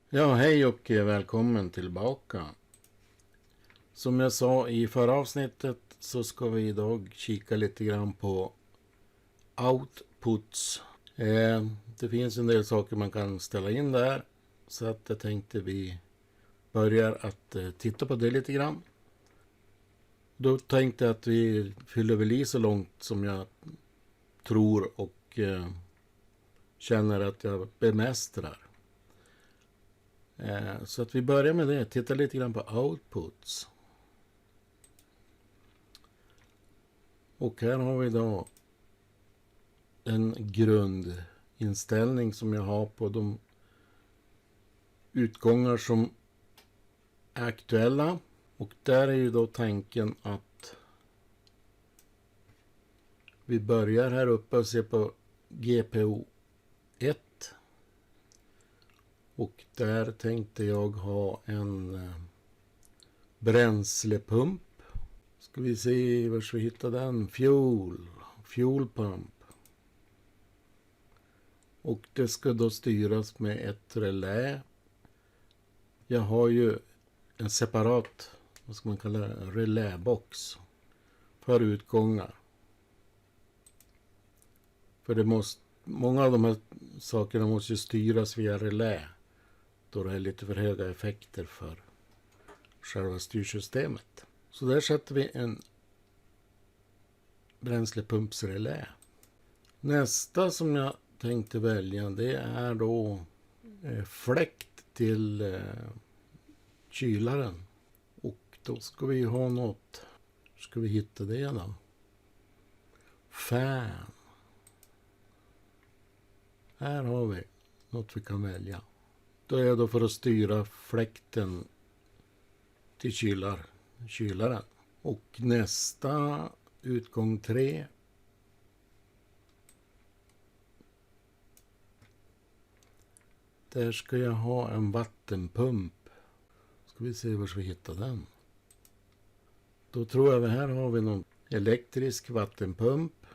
Ja, hej och välkommen tillbaka. Som jag sa i förra avsnittet så ska vi idag kika lite grann på outputs. Det finns en del saker man kan ställa in där, så att jag tänkte vi börjar att titta på det lite grann. Då tänkte jag att vi fyller väl i så långt som jag tror och känner att jag bemästrar. Så att vi börjar med det. Titta lite grann på outputs. Och här har vi då en grundinställning som jag har på de utgångar som är aktuella. Och där är ju då tanken att vi börjar här uppe och ser på GPO 1. Och där tänkte jag ha en bränslepump. Ska vi se var vi hittar den. Fuel pump. Och det ska då styras med ett relä. Jag har ju en separat, vad ska man kalla det, reläbox för utgångar. För det måste, många av de här sakerna måste ju styras via relä. Då det är lite för höga effekter för själva styrsystemet. Så där sätter vi en bränslepumpsrelä. Nästa som jag tänkte välja, det är då fläkt till kylaren. Och då ska vi ha något. Ska vi hitta det då? Fan. Här har vi något vi kan välja. Då är det för att styra fläkten till kylaren. Och nästa utgång 3. Där ska jag ha en vattenpump. Ska vi se var vi hittar den. Då tror jag att här har vi någon elektrisk vattenpump.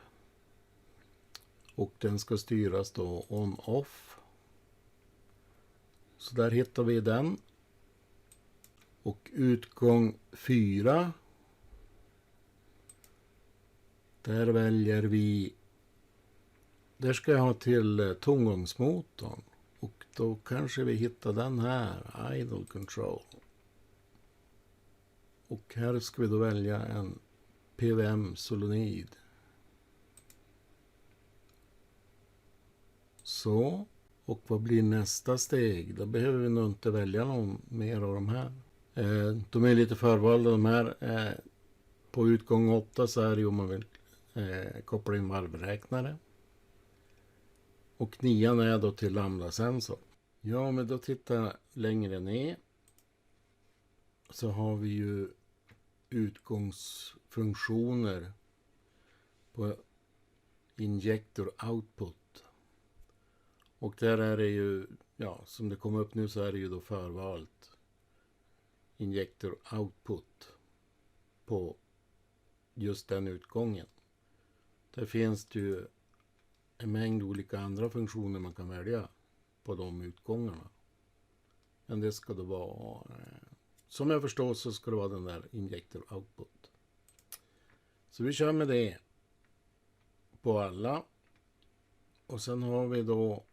Och den ska styras då on-off. Så där hittar vi den. Och utgång 4. Där väljer vi. Där ska jag ha till tomgångsmotorn. Och då kanske vi hittar den här. Idle control. Och här ska vi då välja en PWM solenoid. Så. Och vad blir nästa steg? Då behöver vi nog inte välja någon mer av de här. De är lite förvalda de här. På utgång 8 så är det om man vill koppla in varvräknare. Och 9 är då till lambda-sensor. Ja, men då tittar jag längre ner. Så har vi ju utgångsfunktioner på injector output. Och där är det ju, ja, som det kommer upp nu så är det ju då förvalt injector output på just den utgången. Där finns det ju en mängd olika andra funktioner man kan välja på de utgångarna. Men det ska då vara, som jag förstår så ska det vara den där injector output. Så vi kör med det på alla. Och sen har vi då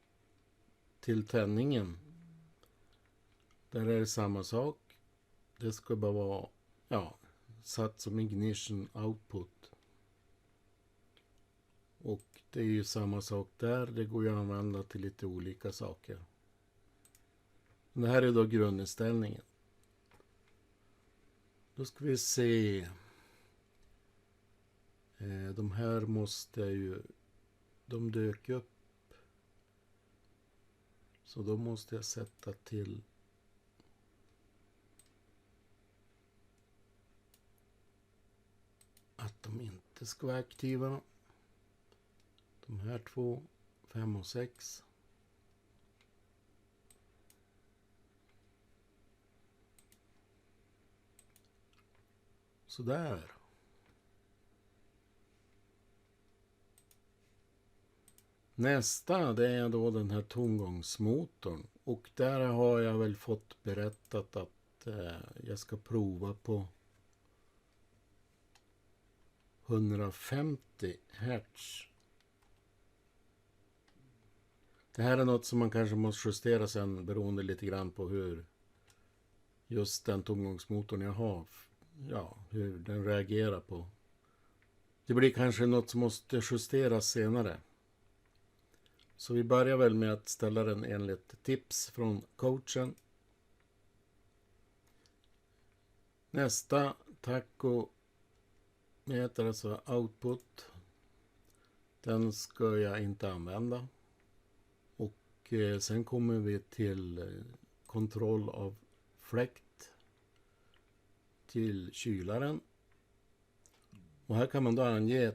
till tändningen. Där är det samma sak. Det ska bara vara, ja, satt som ignition output. Och det är ju samma sak där. Det går ju att använda till lite olika saker. Det här är då grundinställningen. Då ska vi se. De här måste ju, de dök upp. Så då måste jag sätta till att de inte ska vara aktiva. De här 2, 5 och 6. Så där. Nästa, det är då den här tomgångsmotorn. Och där har jag väl fått berättat att jag ska prova på 150 Hz. Det här är något som man kanske måste justera sen beroende lite grann på hur just den tomgångsmotorn jag har, ja, hur den reagerar på. Det blir kanske något som måste justeras senare. Så vi börjar väl med att ställa den enligt tips från coachen. Nästa tachometer, alltså output. Den ska jag inte använda. Och sen kommer vi till kontroll av fläkt till kylaren. Och här kan man då ange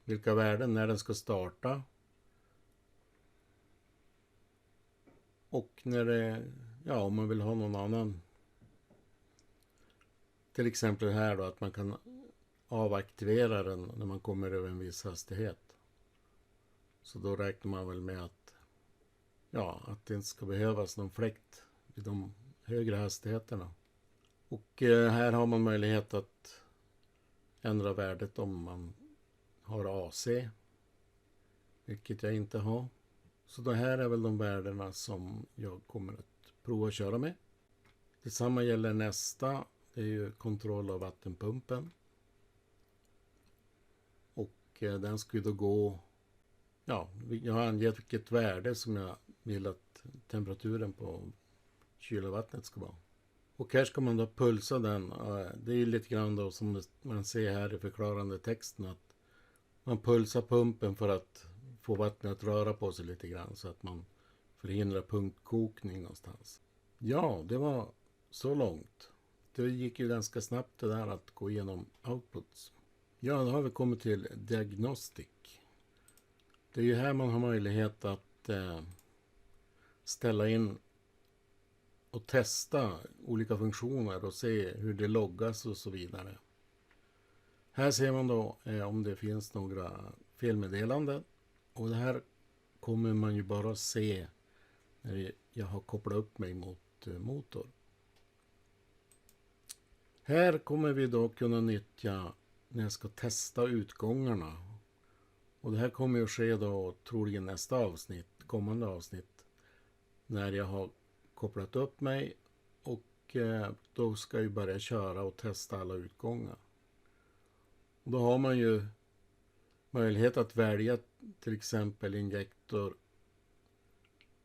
vilka värden när den ska starta. Och när det, ja, om man vill ha någon annan. Till exempel här då att man kan avaktivera den när man kommer över en viss hastighet. Så då räknar man väl med att, ja, att det inte ska behövas någon fläkt vid de högre hastigheterna. Och här har man möjlighet att ändra värdet om man har AC. Vilket jag inte har. Så det här är väl de värdena som jag kommer att prova att köra med. Detsamma gäller nästa. Det är ju kontroll av vattenpumpen. Och den ska ju då gå, ja, jag har angett vilket värde som jag vill att temperaturen på kylvattnet ska vara. Och här ska man då pulsa den. Det är ju lite grann då som man ser här i förklarande texten att man pulsar pumpen för att få vattnet att röra på sig lite grann så att man förhindrar punktkokning någonstans. Ja, det var så långt. Det gick ju ganska snabbt det där att gå igenom outputs. Ja, då har vi kommit till diagnostic. Det är ju här man har möjlighet att ställa in och testa olika funktioner och se hur det loggas och så vidare. Här ser man då om det finns några felmeddelanden. Och det här kommer man ju bara se när jag har kopplat upp mig mot motor. Här kommer vi då kunna nyttja när jag ska testa utgångarna. Och det här kommer ju ske då troligen nästa avsnitt, kommande avsnitt. När jag har kopplat upp mig och då ska jag börja köra och testa alla utgångar. Och då har man ju möjlighet att välja till exempel injektor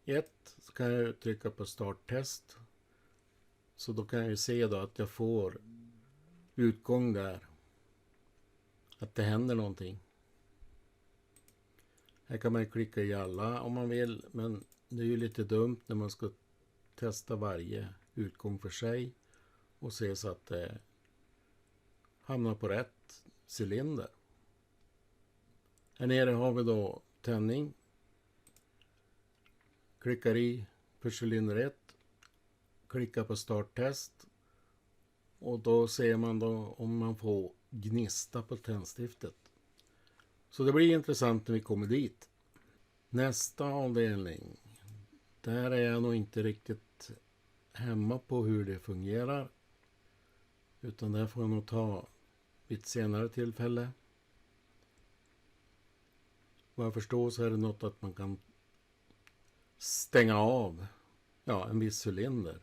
1. Så kan jag trycka på starttest. Så då kan jag ju se då att jag får utgång där. Att det händer någonting. Här kan man klicka i alla om man vill. Men det är ju lite dumt när man ska testa varje utgång för sig. Och se så att det hamnar på rätt cylinder. Här nere har vi då tändning. Klickar i för cylinder 1. Klickar på starttest. Och då ser man då om man får gnista på tändstiftet. Så det blir intressant när vi kommer dit. Nästa avdelning. Där är jag nog inte riktigt hemma på hur det fungerar. Utan där får jag nog ta vid ett senare tillfälle. Vad jag förstår så är det något att man kan stänga av en viss cylinder.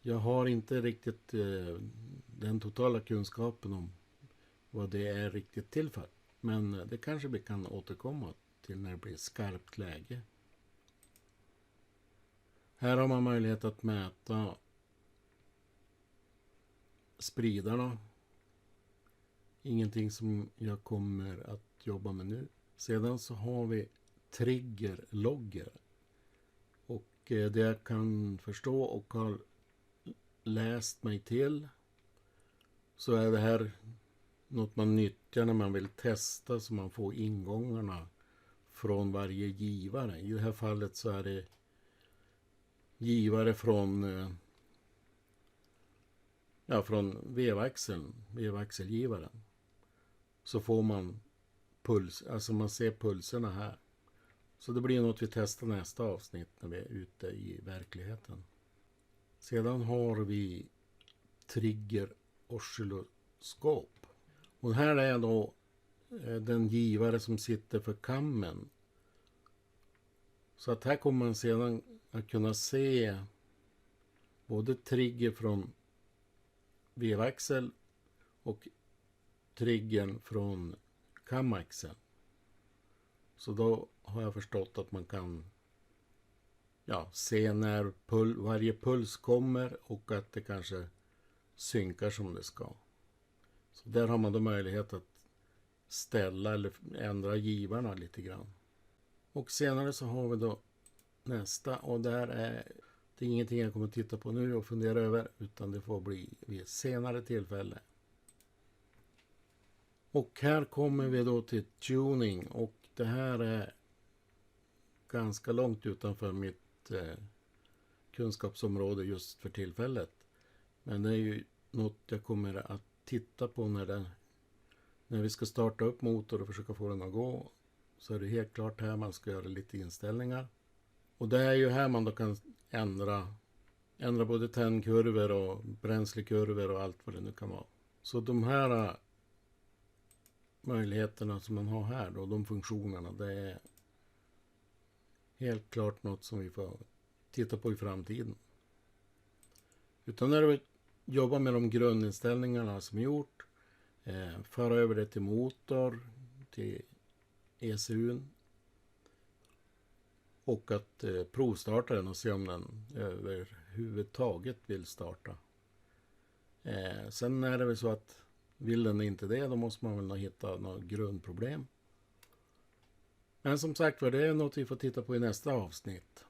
Jag har inte riktigt den totala kunskapen om vad det är riktigt till för. Men det kanske vi kan återkomma till när det blir skarpt läge. Här har man möjlighet att mäta spridarna. Ingenting som jag kommer att jobba med nu. Sedan så har vi triggerlogger. Och det jag kan förstå och har läst mig till så är det här något man nyttjar när man vill testa så man får ingångarna från varje givare. I det här fallet så är det givare från vevaxelgivaren. Så får man puls, alltså man ser pulserna här. Så det blir något vi testar nästa avsnitt när vi är ute i verkligheten. Sedan har vi trigger oscilloskop. Och här är då den givare som sitter för kammen. Så att här kommer man sedan att kunna se både trigger från vevaxel och triggern från kamaxeln. Så då har jag förstått att man kan se när varje puls kommer och att det kanske synkar som det ska. Så där har man då möjlighet att ställa eller ändra givarna lite grann. Och senare så har vi då nästa, och där är det ingenting jag kommer att titta på nu och fundera över, utan det får bli vid ett senare tillfälle. Och här kommer vi då till tuning, och det här är ganska långt utanför mitt kunskapsområde just för tillfället. Men det är ju något jag kommer att titta på när vi ska starta upp motor och försöka få den att gå. Så är det helt klart här man ska göra lite inställningar. Och det är ju här man då kan ändra både tändkurvor och bränslekurvor och allt vad det nu kan vara. Så de här möjligheterna som man har här då, de funktionerna, det är helt klart något som vi får titta på i framtiden. Utan när vi jobbar med de grundinställningarna som är gjort, föra över det till motor, till ECUn och att provstarta den och se om den överhuvudtaget vill starta. Sen är det väl så att vill den inte det, då måste man väl hitta något grundproblem. Men som sagt, för det är något vi får titta på i nästa avsnitt.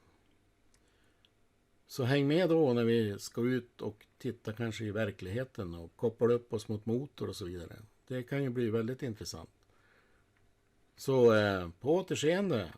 Så häng med då när vi ska ut och titta kanske i verkligheten och koppla upp oss mot motor och så vidare. Det kan ju bli väldigt intressant. Så på återseende!